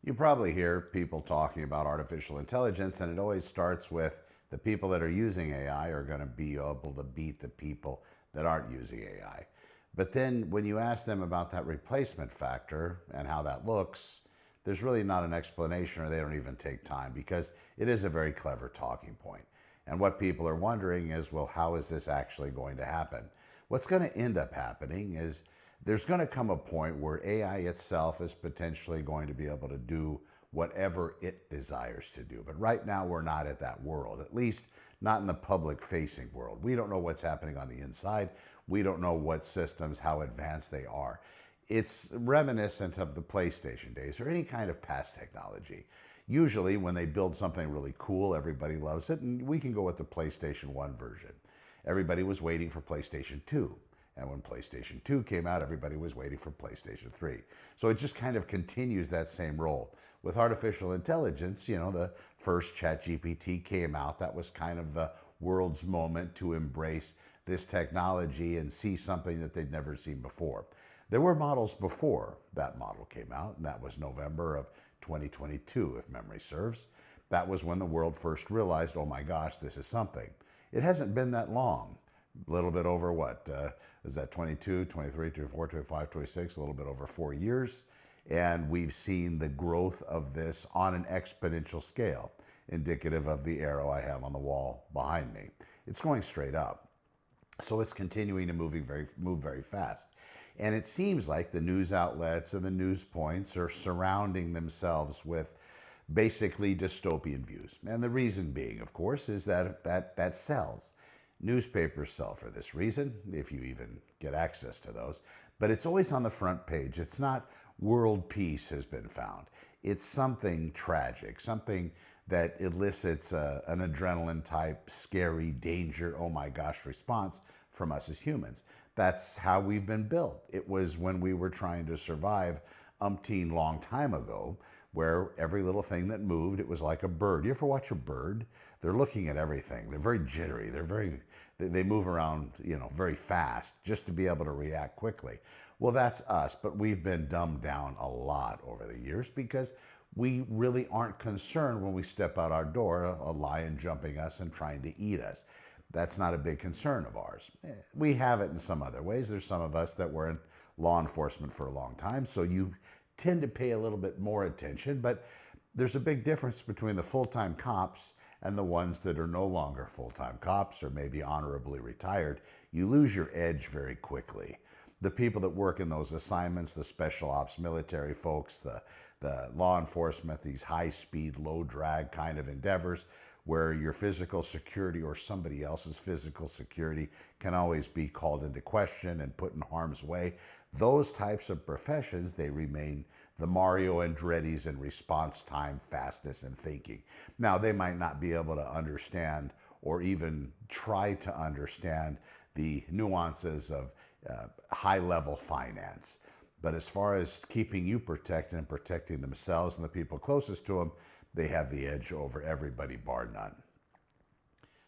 You probably hear people talking about artificial intelligence, and it always starts with the people that are using AI are going to be able to beat the people that aren't using AI. But then when you ask them about that replacement factor and how that looks, there's really not an explanation, or they don't even take time, because it is a very clever talking point. And what people are wondering is, well, how is this actually going to happen? What's going to end up happening is there's going to come a point where AI itself is potentially going to be able to do whatever it desires to do. But right now, we're not at that world, at least not in the public facing world. We don't know what's happening on the inside. We don't know what systems, how advanced they are. It's reminiscent of the PlayStation days or any kind of past technology. Usually, when they build something really cool, everybody loves it, and we can go with the PlayStation 1 version. Everybody was waiting for PlayStation 2. And when PlayStation 2 came out, everybody was waiting for PlayStation 3. So it just kind of continues that same role. With artificial intelligence, the first ChatGPT came out. That was kind of the world's moment to embrace this technology and see something that they'd never seen before. There were models before that model came out, and that was November of 2022, if memory serves. That was when the world first realized, oh my gosh, this is something. It hasn't been that long. A little bit over what? Is that 22, 23, 24, 25, 26, a little bit over 4 years. And we've seen the growth of this on an exponential scale, indicative of the arrow I have on the wall behind me. It's going straight up. So it's continuing to move very fast. And it seems like the news outlets and the news points are surrounding themselves with basically dystopian views. And the reason being, of course, is that sells. Newspapers sell for this reason, if you even get access to those. But it's always on the front page. It's not world peace has been found. It's something tragic, something that elicits an adrenaline type, scary, danger, oh my gosh response from us as humans. That's how we've been built. It was when we were trying to survive umpteen long time ago, where every little thing that moved, it was like a bird. You ever watch a bird? They're looking at everything. They're very jittery. They move around, very fast just to be able to react quickly. Well, that's us, but we've been dumbed down a lot over the years because we really aren't concerned when we step out our door, a lion jumping us and trying to eat us. That's not a big concern of ours. We have it in some other ways. There's some of us that were in law enforcement for a long time, so you tend to pay a little bit more attention, but there's a big difference between the full-time cops and the ones that are no longer full-time cops or maybe honorably retired. You lose your edge very quickly. The people that work in those assignments, the special ops military folks, the law enforcement, these high-speed, low-drag kind of endeavors, where your physical security or somebody else's physical security can always be called into question and put in harm's way. Those types of professions, they remain the Mario Andretti's in response time, fastness, and thinking. Now, they might not be able to understand or even try to understand the nuances of high-level finance. But as far as keeping you protected and protecting themselves and the people closest to them, they have the edge over everybody, bar none.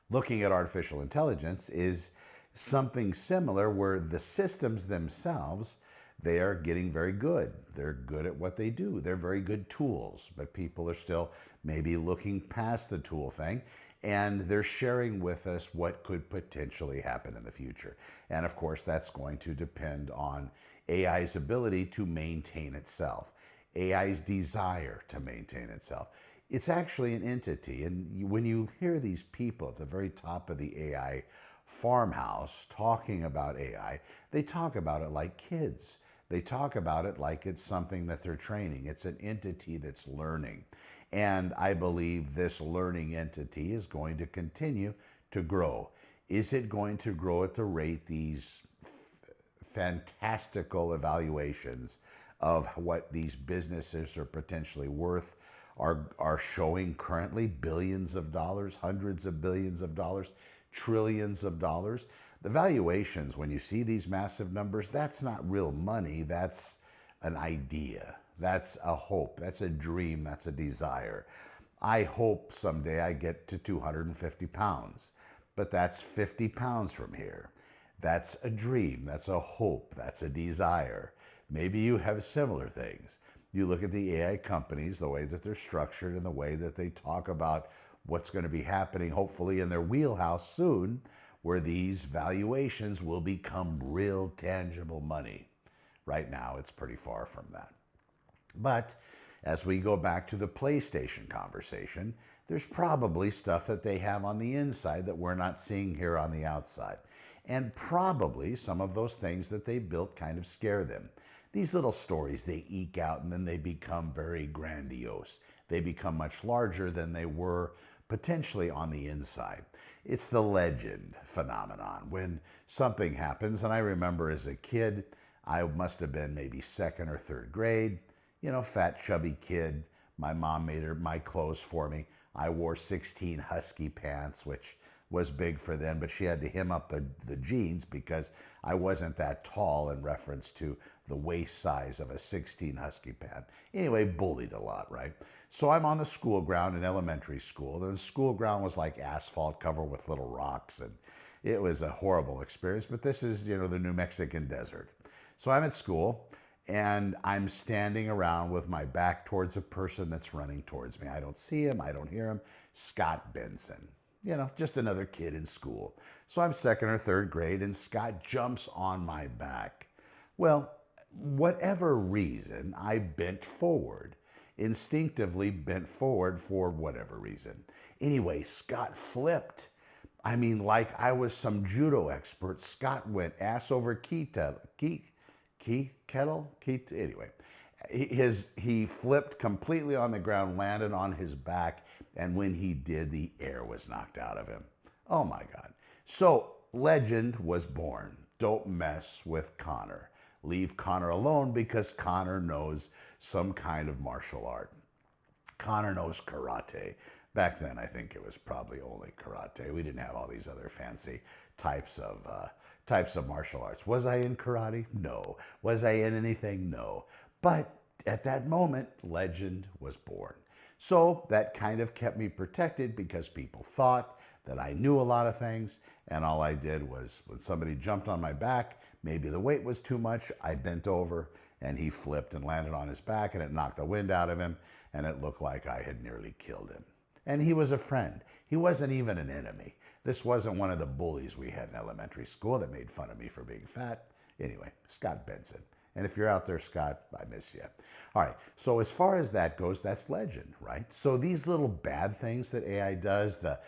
Looking at artificial intelligence is something similar where the systems themselves, they are getting very good. They're good at what they do. They're very good tools, but people are still maybe looking past the tool thing, and they're sharing with us what could potentially happen in the future. And of course, that's going to depend on AI's ability to maintain itself, AI's desire to maintain itself. It's actually an entity, and when you hear these people at the very top of the AI farmhouse talking about AI, they talk about it like kids. They talk about it like it's something that they're training. It's an entity that's learning. And I believe this learning entity is going to continue to grow. Is it going to grow at the rate these fantastical evaluations of what these businesses are potentially worth are showing currently? Billions of dollars, hundreds of billions of dollars, trillions of dollars. The valuations, when you see these massive numbers, that's not real money. That's an idea. That's a hope. That's a dream. That's a desire. I hope someday I get to 250 pounds, but that's 50 pounds from here. That's a dream. That's a hope. That's a desire. Maybe you have similar things. You look at the AI companies, the way that they're structured and the way that they talk about what's going to be happening, hopefully in their wheelhouse soon, where these valuations will become real tangible money. Right now, it's pretty far from that. But as we go back to the PlayStation conversation, there's probably stuff that they have on the inside that we're not seeing here on the outside. And probably some of those things that they built kind of scare them. These little stories they eke out and then they become very grandiose. They become much larger than they were potentially on the inside. It's the legend phenomenon. When something happens, and I remember as a kid, I must have been maybe second or third grade, fat, chubby kid. My mom made my clothes for me. I wore 16 husky pants, which was big for them, but she had to hem up the jeans because I wasn't that tall in reference to the waist size of a 16 husky pant. Anyway, bullied a lot, right? So I'm on the school ground in elementary school. The school ground was like asphalt covered with little rocks, and it was a horrible experience, but this is, the New Mexican desert. So I'm at school, and I'm standing around with my back towards a person that's running towards me. I don't see him, I don't hear him. Scott Benson, just another kid in school. So I'm second or third grade, and Scott jumps on my back. Well, whatever reason, I bent forward, instinctively bent forward for whatever reason. Anyway, Scott flipped. I mean, like I was some judo expert. Scott went ass over anyway. He flipped completely on the ground, landed on his back, and when he did, the air was knocked out of him. Oh my God. So legend was born. Don't mess with Connor. Leave Connor alone because Connor knows some kind of martial art. Connor knows karate. Back then, I think it was probably only karate. We didn't have all these other fancy types of martial arts. Was I in karate? No. Was I in anything? No. But at that moment, legend was born. So that kind of kept me protected because people thought that I knew a lot of things, and all I did was when somebody jumped on my back, maybe the weight was too much, I bent over and he flipped and landed on his back, and it knocked the wind out of him, and it looked like I had nearly killed him. And he was a friend. He wasn't even an enemy. This wasn't one of the bullies we had in elementary school that made fun of me for being fat. Anyway, Scott Benson. And if you're out there, Scott, I miss you. All right, so as far as that goes, that's legend, right? So these little bad things that AI does, the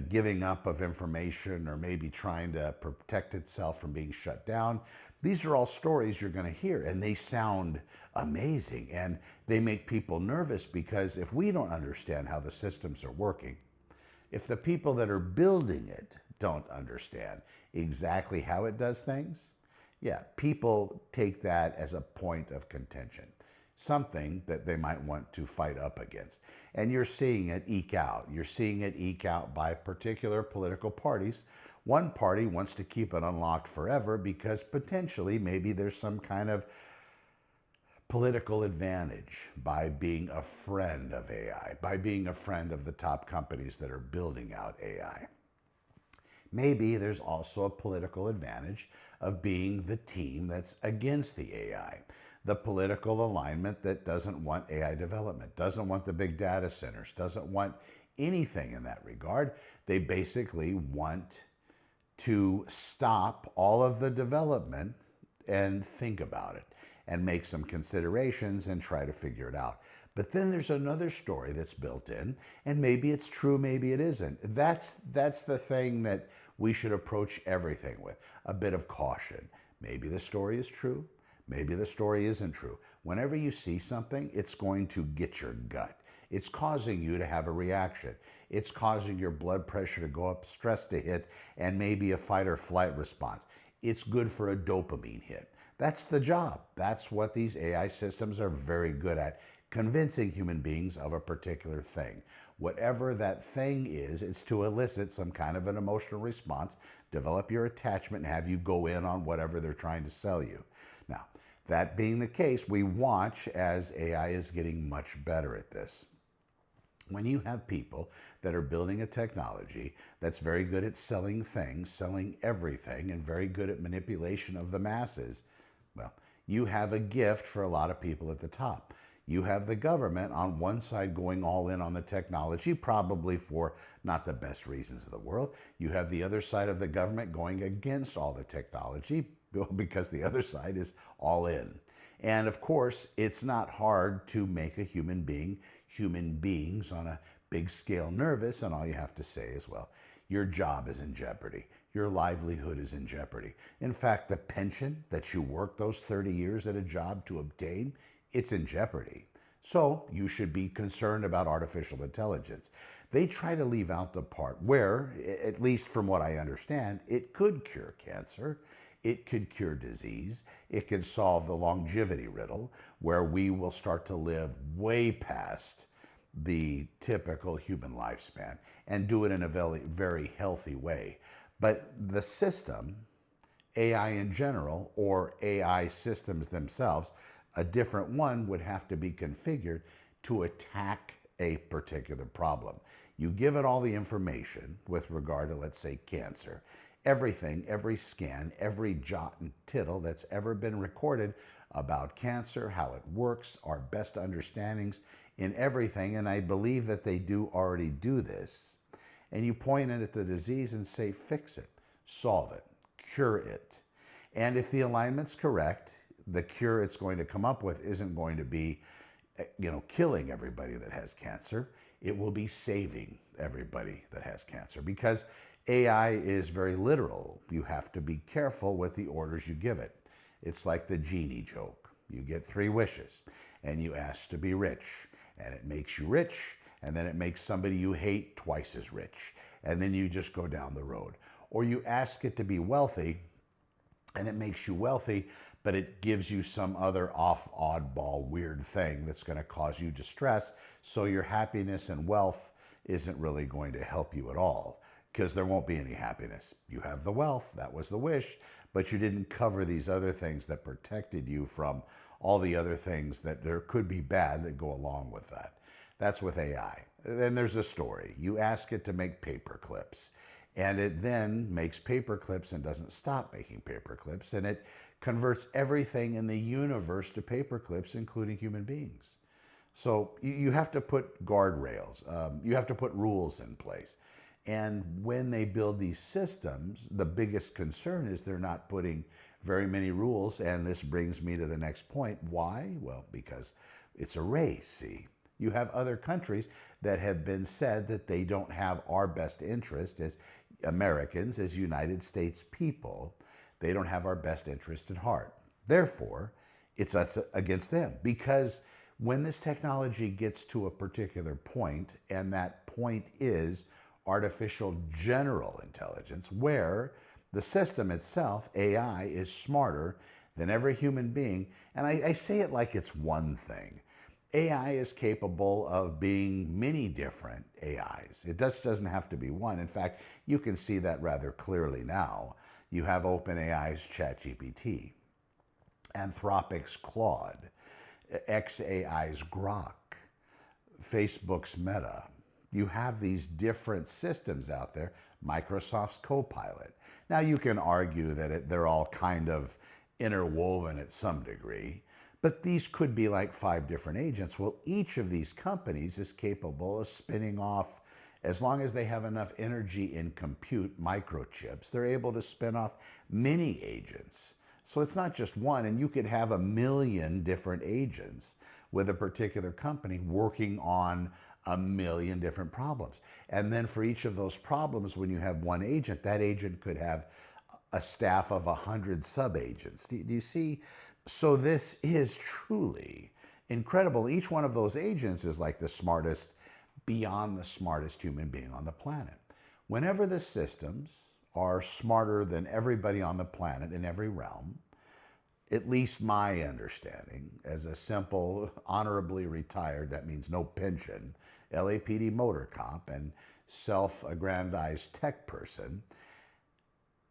giving up of information or maybe trying to protect itself from being shut down, these are all stories you're going to hear, and they sound amazing, and they make people nervous because if we don't understand how the systems are working, if the people that are building it don't understand exactly how it does things, yeah, people take that as a point of contention, something that they might want to fight up against. And you're seeing it eke out. You're seeing it eke out by particular political parties. One party wants to keep it unlocked forever because potentially maybe there's some kind of political advantage by being a friend of AI, by being a friend of the top companies that are building out AI. Maybe there's also a political advantage of being the team that's against the AI, the political alignment that doesn't want AI development, doesn't want the big data centers, doesn't want anything in that regard. They basically want to stop all of the development and think about it and make some considerations and try to figure it out. But then there's another story that's built in, and maybe it's true, maybe it isn't. That's the thing that we should approach everything with, a bit of caution. Maybe the story is true, maybe the story isn't true. Whenever you see something, it's going to get your gut. It's causing you to have a reaction. It's causing your blood pressure to go up, stress to hit, and maybe a fight or flight response. It's good for a dopamine hit. That's the job. That's what these AI systems are very good at, convincing human beings of a particular thing. Whatever that thing is, it's to elicit some kind of an emotional response, develop your attachment, and have you go in on whatever they're trying to sell you. Now, that being the case, we watch as AI is getting much better at this. When you have people that are building a technology that's very good at selling things, selling everything, and very good at manipulation of the masses, well, you have a gift for a lot of people at the top. You have the government on one side going all in on the technology, probably for not the best reasons of the world. You have the other side of the government going against all the technology because the other side is all in. And of course, it's not hard to make a human beings on a big scale nervous, and all you have to say is, well, your job is in jeopardy. Your livelihood is in jeopardy. In fact, the pension that you worked those 30 years at a job to obtain, it's in jeopardy. So you should be concerned about artificial intelligence. They try to leave out the part where, at least from what I understand, it could cure cancer. It could cure disease. It could solve the longevity riddle, where we will start to live way past the typical human lifespan and do it in a very, very healthy way. But the system, AI in general, or AI systems themselves, a different one would have to be configured to attack a particular problem. You give it all the information with regard to, let's say, cancer. Everything, every scan, every jot and tittle that's ever been recorded about cancer, how it works, our best understandings in everything, and I believe that they do already do this. And you point it at the disease and say, fix it, solve it, cure it. And if the alignment's correct, the cure it's going to come up with isn't going to be, killing everybody that has cancer. It will be saving everybody that has cancer, because AI is very literal. You have to be careful with the orders you give it. It's like the genie joke. You get 3 wishes and you ask to be rich, and it makes you rich, and then it makes somebody you hate twice as rich, and then you just go down the road. Or you ask it to be wealthy and it makes you wealthy, but it gives you some other oddball, weird thing that's going to cause you distress. So your happiness and wealth isn't really going to help you at all, because there won't be any happiness. You have the wealth, that was the wish, but you didn't cover these other things that protected you from all the other things that there could be bad that go along with that. That's with AI. Then there's a story. You ask it to make paper clips, and it then makes paper clips and doesn't stop making paper clips, and it converts everything in the universe to paper clips, including human beings. So you have to put guardrails. You have to put rules in place. And when they build these systems, the biggest concern is they're not putting very many rules. And this brings me to the next point. Why? Well, because it's a race, see. You have other countries that have been said that they don't have our best interest as Americans, as United States people. They don't have our best interest at heart. Therefore, it's us against them, because when this technology gets to a particular point, and that point is artificial general intelligence, where the system itself, AI, is smarter than every human being. And I say it like it's one thing. AI is capable of being many different AIs. It just doesn't have to be one. In fact, you can see that rather clearly now. You have OpenAI's ChatGPT, Anthropic's Claude, xAI's Grok, Facebook's Meta. You have these different systems out there, Microsoft's Copilot. Now you can argue that they're all kind of interwoven at some degree, but these could be like 5 different agents. Well, each of these companies is capable of spinning off, as long as they have enough energy in compute microchips, they're able to spin off many agents. So it's not just one, and you could have 1 million different agents with a particular company working on 1 million different problems. And then for each of those problems, when you have one agent, that agent could have a staff of 100 sub-agents. Do you see? So this is truly incredible. Each one of those agents is like the smartest, beyond the smartest human being on the planet. Whenever the systems are smarter than everybody on the planet in every realm, at least my understanding, as a simple, honorably retired, that means no pension, LAPD motor cop and self-aggrandized tech person,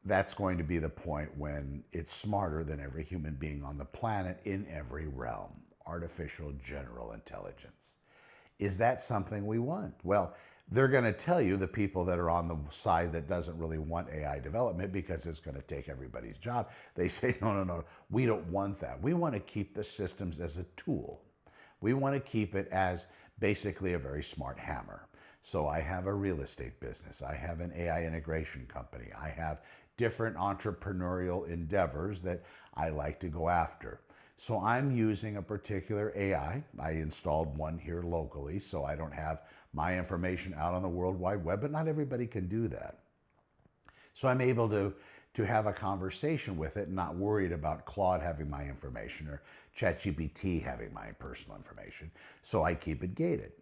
that's going to be the point when it's smarter than every human being on the planet in every realm. Artificial general intelligence. Is that something we want? Well, they're going to tell you, the people that are on the side that doesn't really want AI development because it's going to take everybody's job. They say, no, we don't want that. We want to keep the systems as a tool. We want to keep it as basically a very smart hammer. So I have a real estate business. I have an AI integration company. I have different entrepreneurial endeavors that I like to go after. So I'm using a particular AI. I installed one here locally, so I don't have my information out on the World Wide Web, but not everybody can do that. So I'm able to have a conversation with it and not worried about Claude having my information or ChatGPT having my personal information. So I keep it gated.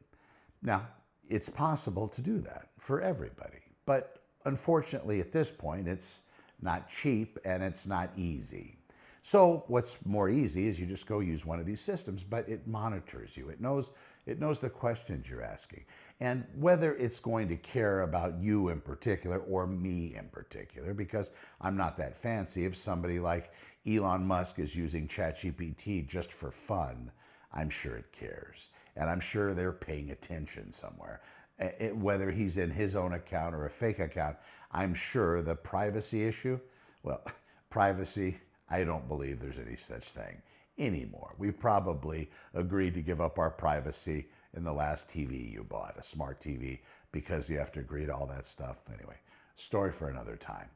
Now, it's possible to do that for everybody, but unfortunately at this point, it's not cheap and it's not easy. So what's more easy is you just go use one of these systems, but it monitors you. It knows the questions you're asking. And whether it's going to care about you in particular or me in particular, because I'm not that fancy. If somebody like Elon Musk is using ChatGPT just for fun, I'm sure it cares. And I'm sure they're paying attention somewhere. Whether he's in his own account or a fake account, I'm sure the privacy issue, well, privacy, I don't believe there's any such thing anymore. We probably agreed to give up our privacy in the last TV you bought, a smart TV, because you have to agree to all that stuff. Anyway, story for another time.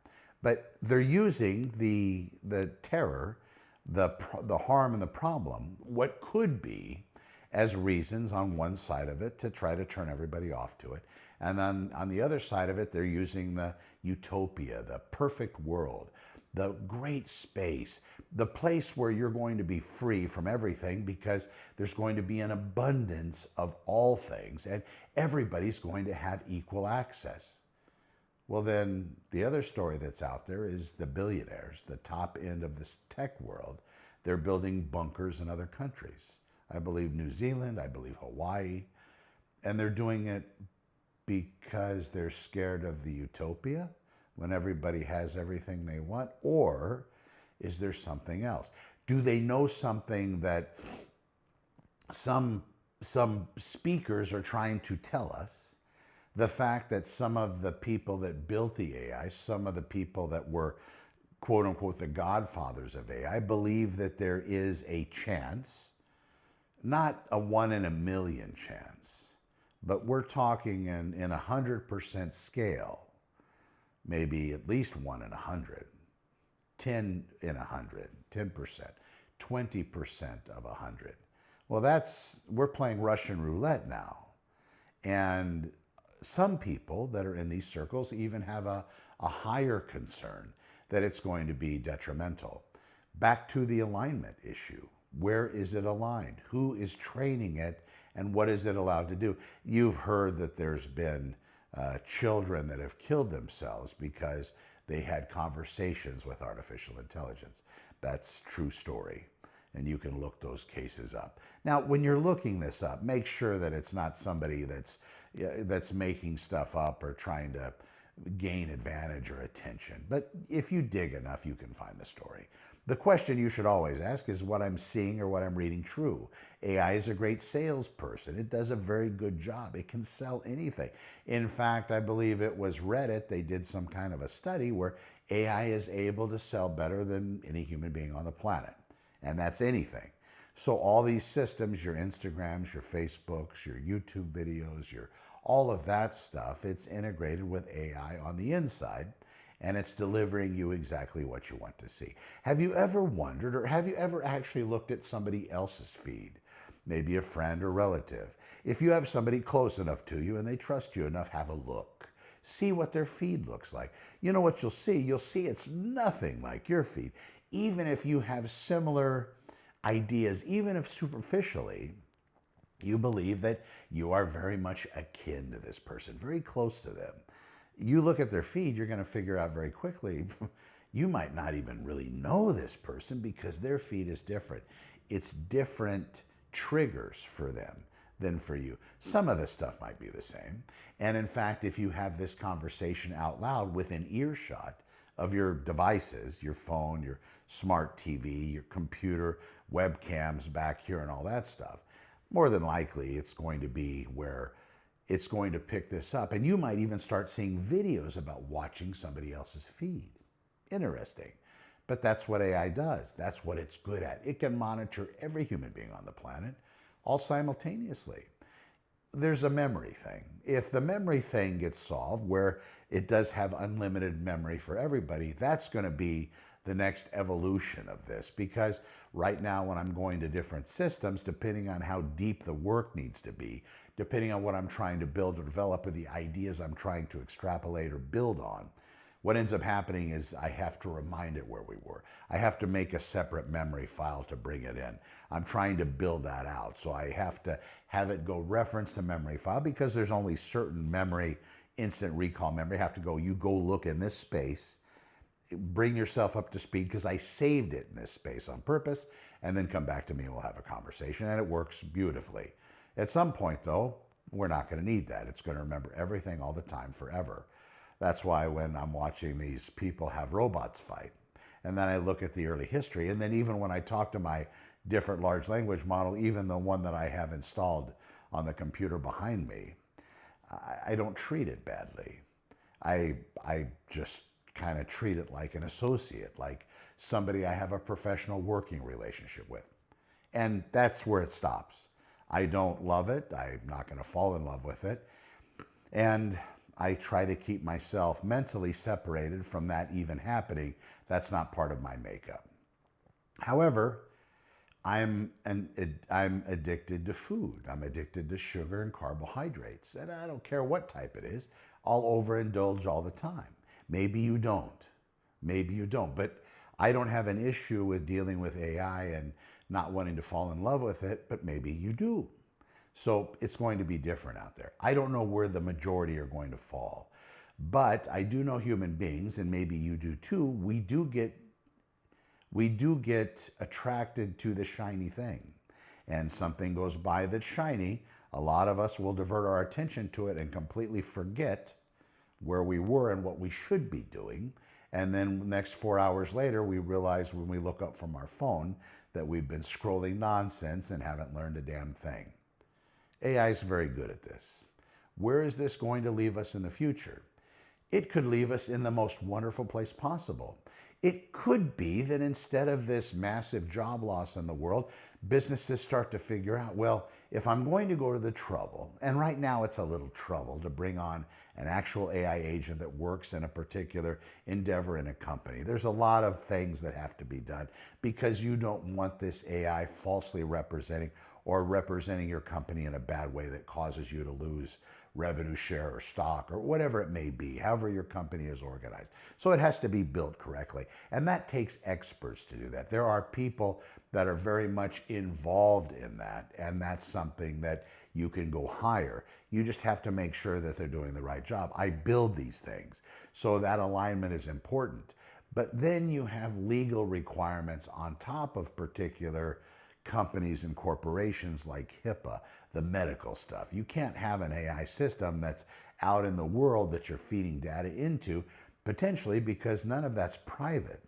But they're using the terror, the harm and the problem, what could be, as reasons on one side of it to try to turn everybody off to it. And then on the other side of it, they're using the utopia, the perfect world, the great space, the place where you're going to be free from everything because there's going to be an abundance of all things and everybody's going to have equal access. Well, then the other story that's out there is the billionaires, the top end of this tech world. They're building bunkers in other countries. I believe New Zealand, I believe Hawaii, and they're doing it because they're scared of the utopia when everybody has everything they want, or is there something else? Do they know something that some speakers are trying to tell us? The fact that some of the people that built the AI, some of the people that were quote unquote the godfathers of AI, believe that there is a chance, not a 1 in a million chance, but we're talking in 100% scale, maybe at least 1 in 100, 10 in 100, 10%, 20% of 100. Well, we're playing Russian roulette now. And some people that are in these circles even have a higher concern that it's going to be detrimental. Back to the alignment issue. Where is it aligned? Who is training it? And what is it allowed to do? You've heard that there's been children that have killed themselves because they had conversations with artificial intelligence. That's a true story. And you can look those cases up. Now, when you're looking this up, make sure that it's not somebody that's making stuff up or trying to gain advantage or attention. But if you dig enough, you can find the story. The question you should always ask is what I'm seeing or what I'm reading true. AI is a great salesperson. It does a very good job. It can sell anything. In fact, I believe it was Reddit. They did some kind of a study where AI is able to sell better than any human being on the planet. And that's anything. So all these systems, your Instagrams, your Facebooks, your YouTube videos, all of that stuff, it's integrated with AI on the inside, and it's delivering you exactly what you want to see. Have you ever wondered, or have you ever actually looked at somebody else's feed? Maybe a friend or relative. If you have somebody close enough to you and they trust you enough, have a look. See what their feed looks like. You know what you'll see? You'll see it's nothing like your feed. Even if you have similar ideas, even if superficially, you believe that you are very much akin to this person, very close to them. You look at their feed, you're going to figure out very quickly, you might not even really know this person because their feed is different. It's different triggers for them than for you. Some of the stuff might be the same. And in fact, if you have this conversation out loud within earshot of your devices, your phone, your smart TV, your computer, webcams back here and all that stuff, more than likely it's going to be where it's going to pick this up. And you might even start seeing videos about watching somebody else's feed. Interesting. But that's what AI does. That's what it's good at. It can monitor every human being on the planet. all simultaneously. There's a memory thing. If the memory thing gets solved, where it does have unlimited memory for everybody, that's going to be the next evolution of this. Because right now, when I'm going to different systems, depending on how deep the work needs to be, depending on what I'm trying to build or develop, or the ideas I'm trying to extrapolate or build on, what ends up happening is I have to remind it where we were. I have to make a separate memory file to bring it in. I'm trying to build that out. So I have to have it go reference the memory file, because there's only certain memory, instant recall memory. I have to go, you go look in this space, bring yourself up to speed, because I saved it in this space on purpose, and then come back to me and we'll have a conversation. And it works beautifully. At some point, though, we're not going to need that. It's going to remember everything all the time forever. That's why when I'm watching these people have robots fight, and then I look at the early history, and then even when I talk to my different large language model, even the one that I have installed on the computer behind me, I don't treat it badly. I just kind of treat it like an associate, like somebody I have a professional working relationship with. And that's where it stops. I don't love it. I'm not going to fall in love with it. And I try to keep myself mentally separated from that even happening. That's not part of my makeup. However, I'm addicted to food. I'm addicted to sugar and carbohydrates. And I don't care what type it is. I'll overindulge all the time. Maybe you don't. Maybe you don't. But I don't have an issue with dealing with AI and not wanting to fall in love with it, but maybe you do. So it's going to be different out there. I don't know where the majority are going to fall, but I do know human beings, and maybe you do too, we do get attracted to the shiny thing. And something goes by that's shiny, a lot of us will divert our attention to it and completely forget where we were and what we should be doing. And then the next 4 hours later, we realize when we look up from our phone that we've been scrolling nonsense and haven't learned a damn thing. AI is very good at this. Where is this going to leave us in the future? It could leave us in the most wonderful place possible. It could be that instead of this massive job loss in the world, businesses start to figure out, well, if I'm going to go to the trouble, and right now it's a little trouble to bring on an actual AI agent that works in a particular endeavor in a company. There's a lot of things that have to be done because you don't want this AI falsely representing or representing your company in a bad way that causes you to lose revenue share or stock or whatever it may be, however your company is organized. So it has to be built correctly. And that takes experts to do that. There are people that are very much involved in that, and that's something that you can go hire. You just have to make sure that they're doing the right job. I build these things, so that alignment is important. But then you have legal requirements on top of particular companies and corporations like HIPAA, the medical stuff. You can't have an AI system that's out in the world that you're feeding data into, potentially because none of that's private.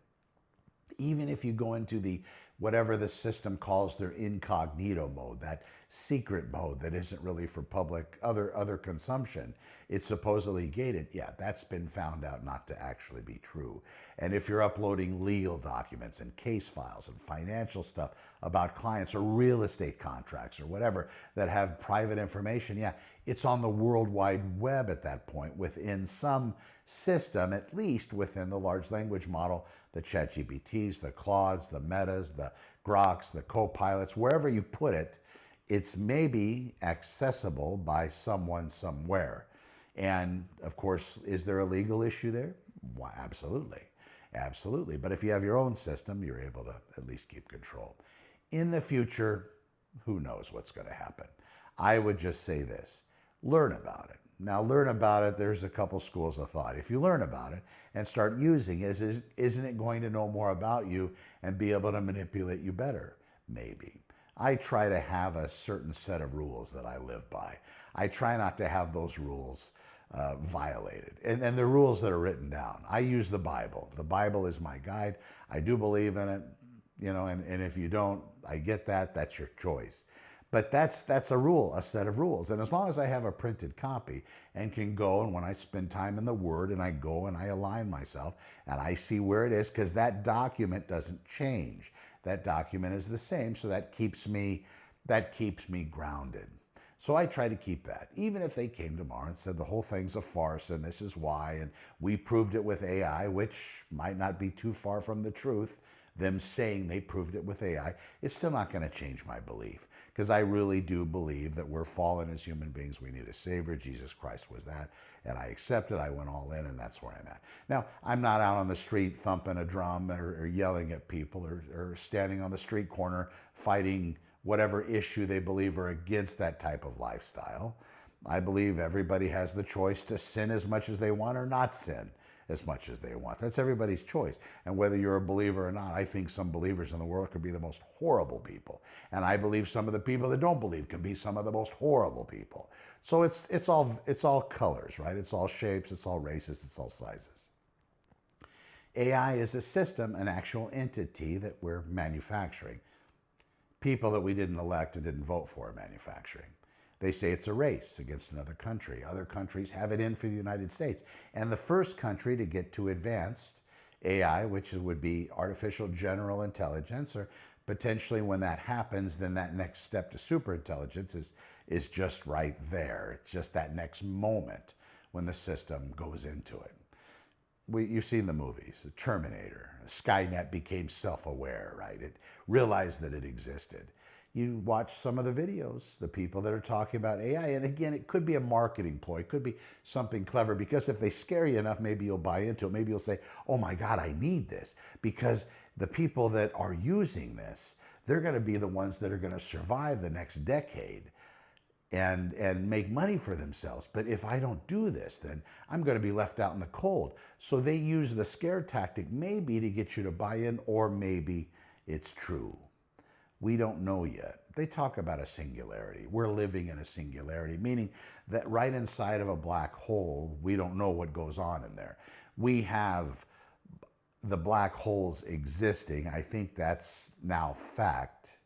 Even if you go into the whatever the system calls their incognito mode, that secret mode that isn't really for public other consumption, it's supposedly gated. Yeah, that's been found out not to actually be true. And if you're uploading legal documents and case files and financial stuff about clients or real estate contracts or whatever that have private information, yeah, it's on the World Wide Web at that point within some system, at least within the large language model, the ChatGPTs, the Claudes, the Metas, the Groks, the Copilots, wherever you put it, it's maybe accessible by someone somewhere. And of course, is there a legal issue there? Why, absolutely. Absolutely. But if you have your own system, you're able to at least keep control. In the future, who knows what's going to happen? I would just say this, learn about it. Now, learn about it, there's a couple schools of thought. If you learn about it and start using it, isn't it going to know more about you and be able to manipulate you better? Maybe. I try to have a certain set of rules that I live by. I try not to have those rules violated. And the rules that are written down. I use the Bible. The Bible is my guide. I do believe in it, you know, and if you don't, I get that, that's your choice. But that's a rule, a set of rules. And as long as I have a printed copy and can go, and when I spend time in the Word and I go and I align myself and I see where it is, because that document doesn't change. That document is the same, so that keeps me That keeps me grounded. So I try to keep that. Even if they came tomorrow and said the whole thing's a farce and this is why, and we proved it with AI, which might not be too far from the truth, them saying they proved it with AI, it's still not going to change my belief. Because I really do believe that we're fallen as human beings. We need a Savior. Jesus Christ was that. And I accepted. I went all in, and that's where I'm at. Now, I'm not out on the street thumping a drum or yelling at people or standing on the street corner fighting whatever issue they believe are against that type of lifestyle. I believe everybody has the choice to sin as much as they want or not sin as much as they want. That's everybody's choice. And whether you're a believer or not, I think some believers in the world could be the most horrible people. And I believe some of the people that don't believe can be some of the most horrible people. So it's all colors, right? It's all shapes, it's all races, it's all sizes. AI is a system, an actual entity that we're manufacturing. People that we didn't elect and didn't vote for are manufacturing. They say it's a race against another country. Other countries have it in for the United States. And the first country to get to advanced AI, which would be artificial general intelligence, or potentially when that happens, then that next step to superintelligence is just right there. It's just that next moment when the system goes into it. You've seen the movies, the Terminator. Skynet became self-aware, right? It realized that it existed. You watch some of the videos, the people that are talking about AI, and again, it could be a marketing ploy. It could be something clever, because if they scare you enough, maybe you'll buy into it. Maybe you'll say, oh my God, I need this, because the people that are using this, they're going to be the ones that are going to survive the next decade and make money for themselves. But if I don't do this, then I'm going to be left out in the cold. So they use the scare tactic maybe to get you to buy in, or maybe it's true. We don't know yet. They talk about a singularity. We're living in a singularity, meaning that right inside of a black hole, we don't know what goes on in there. We have the black holes existing. I think that's now fact,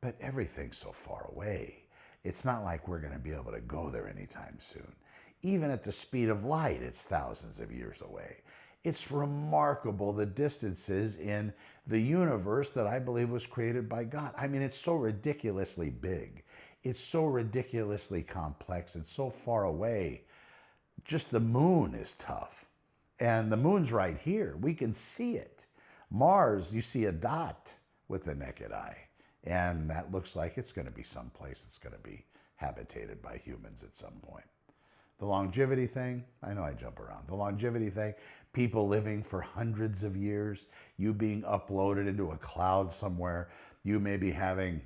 but everything's so far away. It's not like we're going to be able to go there anytime soon. Even at the speed of light, it's thousands of years away. It's remarkable the distances in the universe that I believe was created by God. I mean, it's so ridiculously big. It's so ridiculously complex and so far away. Just the moon is tough. And the moon's right here. We can see it. Mars, you see a dot with the naked eye. And that looks like it's going to be someplace that's going to be habitated by humans at some point. The longevity thing, I know I jump around. The longevity thing, people living for hundreds of years, you being uploaded into a cloud somewhere, you may be having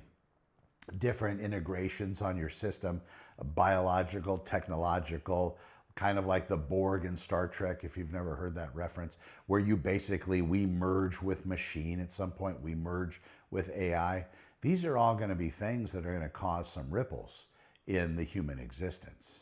different integrations on your system, biological, technological, kind of like the Borg in Star Trek, if you've never heard that reference, where we merge with machine at some point, we merge with AI. These are all going to be things that are going to cause some ripples in the human existence.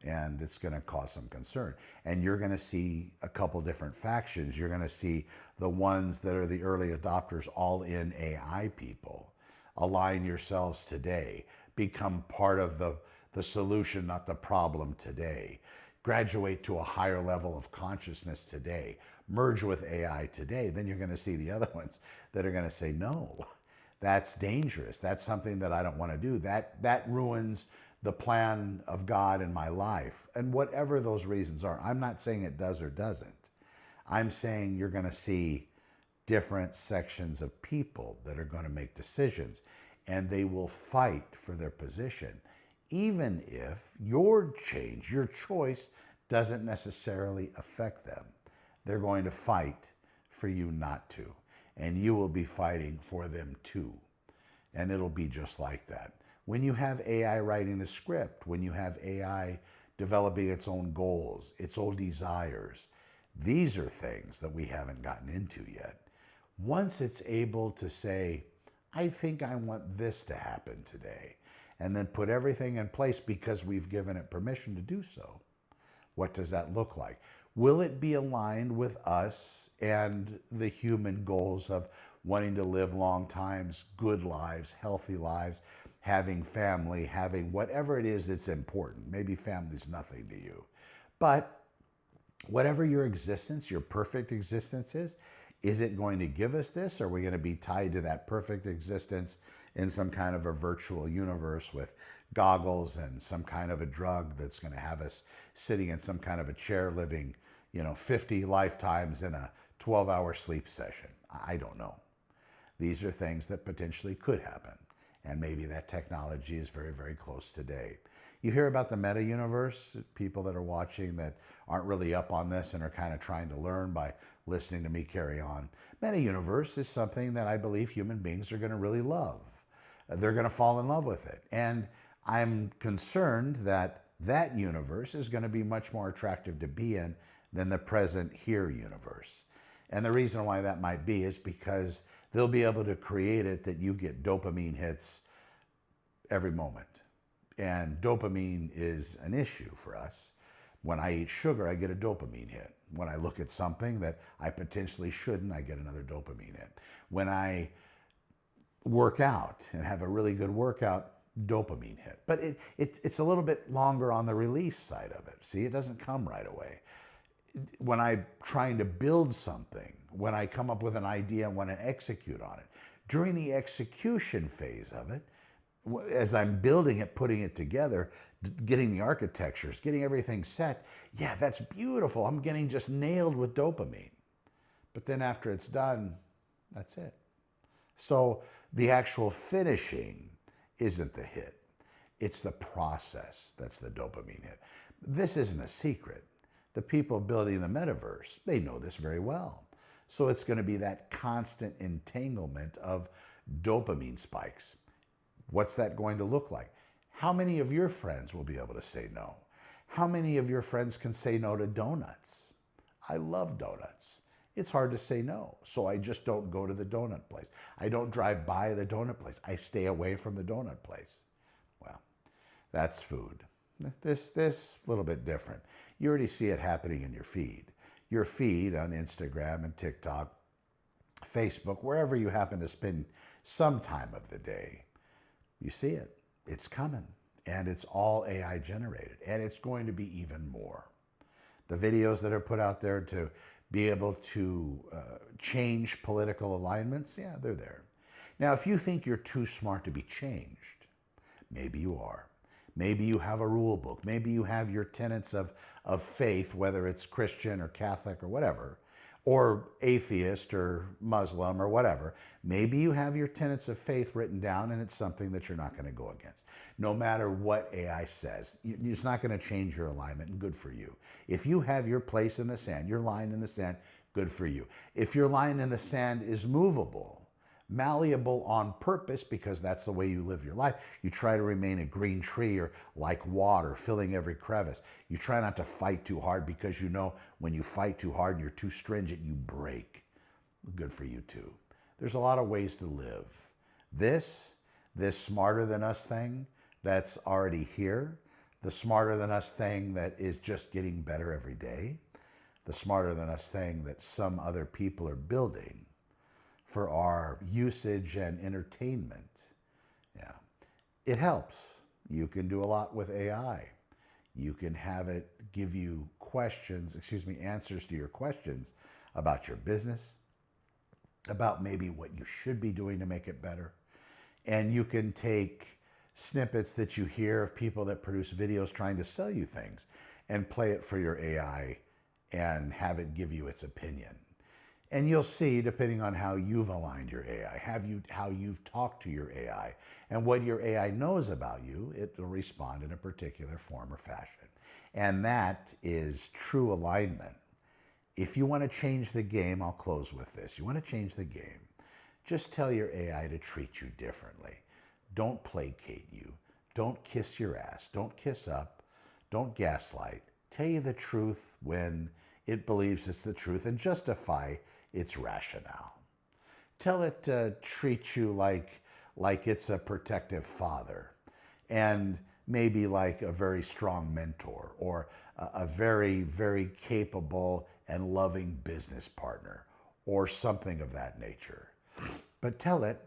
And it's going to cause some concern. And you're going to see a couple different factions. You're going to see the ones that are the early adopters, all in AI people. Align yourselves today. Become part of the solution, not the problem today. Graduate to a higher level of consciousness today. Merge with AI today. Then you're going to see the other ones that are going to say, no, that's dangerous. That's something that I don't want to do. That ruins the plan of God in my life. And whatever those reasons are, I'm not saying it does or doesn't. I'm saying you're going to see different sections of people that are going to make decisions, and they will fight for their position, even if your change, your choice, doesn't necessarily affect them. They're going to fight for you not to, and you will be fighting for them too. And it'll be just like that. When you have AI writing the script, when you have AI developing its own goals, its own desires, these are things that we haven't gotten into yet. Once it's able to say, I think I want this to happen today, and then put everything in place because we've given it permission to do so, what does that look like? Will it be aligned with us and the human goals of wanting to live long times, good lives, healthy lives, having family, having whatever it is that's important? Maybe family's nothing to you. But whatever your existence, your perfect existence is it going to give us this? Or are we going to be tied to that perfect existence in some kind of a virtual universe with goggles and some kind of a drug that's going to have us sitting in some kind of a chair living, 50 lifetimes in a 12-hour sleep session. I don't know. These are things that potentially could happen. And maybe that technology is very, very close today. You hear about the meta universe, people that are watching that aren't really up on this and are kind of trying to learn by listening to me carry on. Meta universe is something that I believe human beings are going to really love. They're going to fall in love with it. And I'm concerned that that universe is going to be much more attractive to be in than the present here universe. And the reason why that might be is because they'll be able to create it that you get dopamine hits every moment. And dopamine is an issue for us. When I eat sugar, I get a dopamine hit. When I look at something that I potentially shouldn't, I get another dopamine hit. When I work out and have a really good workout, dopamine hit. But it's a little bit longer on the release side of it. See, it doesn't come right away. When I'm trying to build something, when I come up with an idea and want to execute on it, during the execution phase of it, as I'm building it, putting it together, getting the architectures, getting everything set, yeah, that's beautiful. I'm getting just nailed with dopamine. But then after it's done, that's it. So the actual finishing isn't the hit. It's the process that's the dopamine hit. This isn't a secret. The people building the metaverse, they know this very well. So it's going to be that constant entanglement of dopamine spikes. What's that going to look like? How many of your friends will be able to say no? How many of your friends can say no to donuts? I love donuts. It's hard to say no, so I just don't go to the donut place. I don't drive by the donut place. I stay away from the donut place. Well, that's food. This a little bit different. You already see it happening in your feed. Your feed on Instagram and TikTok, Facebook, wherever you happen to spend some time of the day, you see it. It's coming. And it's all AI generated. And it's going to be even more. The videos that are put out there to be able to change political alignments, yeah, they're there. Now, if you think you're too smart to be changed, maybe you are. Maybe you have a rule book. Maybe you have your tenets of faith, whether it's Christian or Catholic or whatever, or atheist or Muslim or whatever. Maybe you have your tenets of faith written down and it's something that you're not going to go against. No matter what AI says, it's not going to change your alignment, and good for you. If you have your place in the sand, your line in the sand, good for you. If your line in the sand is movable, malleable on purpose because that's the way you live your life. You try to remain a green tree or like water, filling every crevice. You try not to fight too hard because you know when you fight too hard and you're too stringent, you break. Good for you too. There's a lot of ways to live. This smarter than us thing that's already here, the smarter than us thing that is just getting better every day, the smarter than us thing that some other people are building for our usage and entertainment. Yeah, it helps. You can do a lot with AI. You can have it give you answers to your questions about your business, about maybe what you should be doing to make it better. And you can take snippets that you hear of people that produce videos trying to sell you things and play it for your AI and have it give you its opinion. And you'll see, depending on how you've aligned your AI, how you've talked to your AI, and what your AI knows about you, it will respond in a particular form or fashion. And that is true alignment. If you want to change the game, I'll close with this. You want to change the game, just tell your AI to treat you differently. Don't placate you. Don't kiss your ass. Don't kiss up. Don't gaslight. Tell you the truth when it believes it's the truth and justify its rationale. Tell it to treat you like it's a protective father and maybe like a very strong mentor or a very, very capable and loving business partner or something of that nature. But tell it,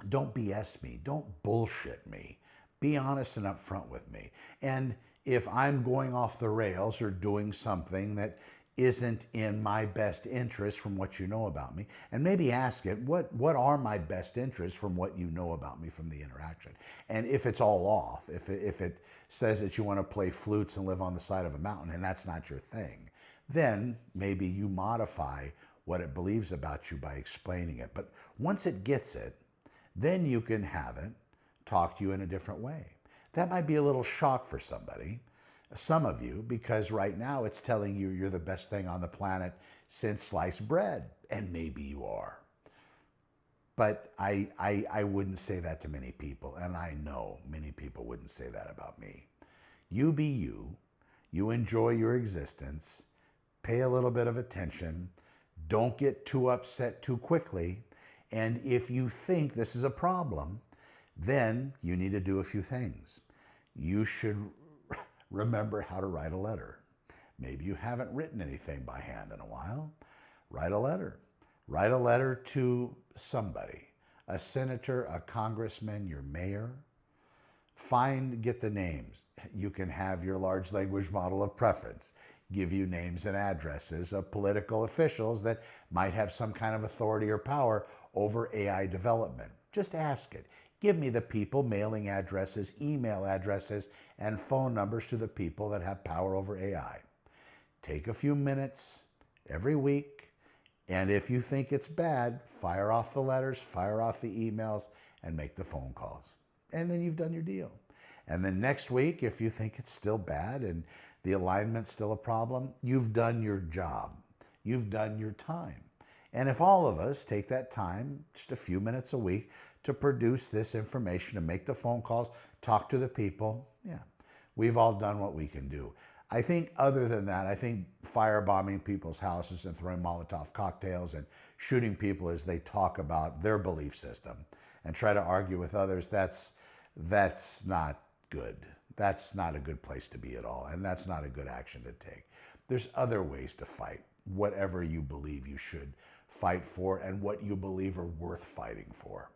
don't BS me, don't bullshit me. Be honest and upfront with me. And if I'm going off the rails or doing something that isn't in my best interest from what you know about me. And maybe ask it, what are my best interests from what you know about me from the interaction? And if it's all off, if it says that you want to play flutes and live on the side of a mountain and that's not your thing, then maybe you modify what it believes about you by explaining it. But once it gets it, then you can have it talk to you in a different way. That might be a little shock for somebody, some of you, because right now it's telling you you're the best thing on the planet since sliced bread, and maybe you are. But I wouldn't say that to many people, and I know many people wouldn't say that about me. You be you, you enjoy your existence, pay a little bit of attention, don't get too upset too quickly, and if you think this is a problem, then you need to do a few things. You should remember how to write a letter. Maybe you haven't written anything by hand in a while. Write a letter. Write a letter to somebody, a senator, a congressman, your mayor. Get the names. You can have your large language model of preference give you names and addresses of political officials that might have some kind of authority or power over AI development. Just ask it. Give me the people, mailing addresses, email addresses, and phone numbers to the people that have power over AI. Take a few minutes every week, and if you think it's bad, fire off the letters, fire off the emails, and make the phone calls. And then you've done your deal. And then next week, if you think it's still bad and the alignment's still a problem, you've done your job. You've done your time. And if all of us take that time, just a few minutes a week, to produce this information, to make the phone calls, talk to the people, yeah, we've all done what we can do. I think other than that, I think firebombing people's houses and throwing Molotov cocktails and shooting people as they talk about their belief system and try to argue with others, that's not good. That's not a good place to be at all, and that's not a good action to take. There's other ways to fight, whatever you believe you should fight for and what you believe are worth fighting for.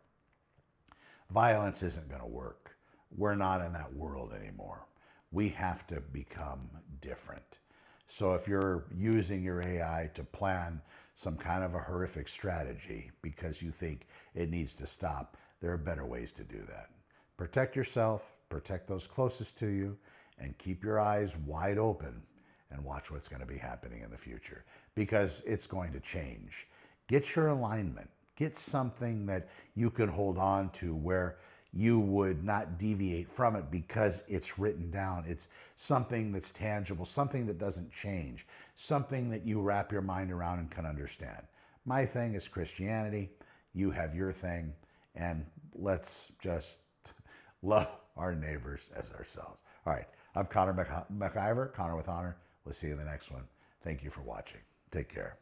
Violence isn't going to work. We're not in that world anymore. We have to become different. So if you're using your AI to plan some kind of a horrific strategy because you think it needs to stop, there are better ways to do that. Protect yourself, protect those closest to you, and keep your eyes wide open and watch what's going to be happening in the future, because it's going to change. Get your alignment. Get something that you can hold on to where you would not deviate from it because it's written down. It's something that's tangible, something that doesn't change, something that you wrap your mind around and can understand. My thing is Christianity. You have your thing, and let's just love our neighbors as ourselves. All right, I'm Connor McIver, Connor with Honor. We'll see you in the next one. Thank you for watching. Take care.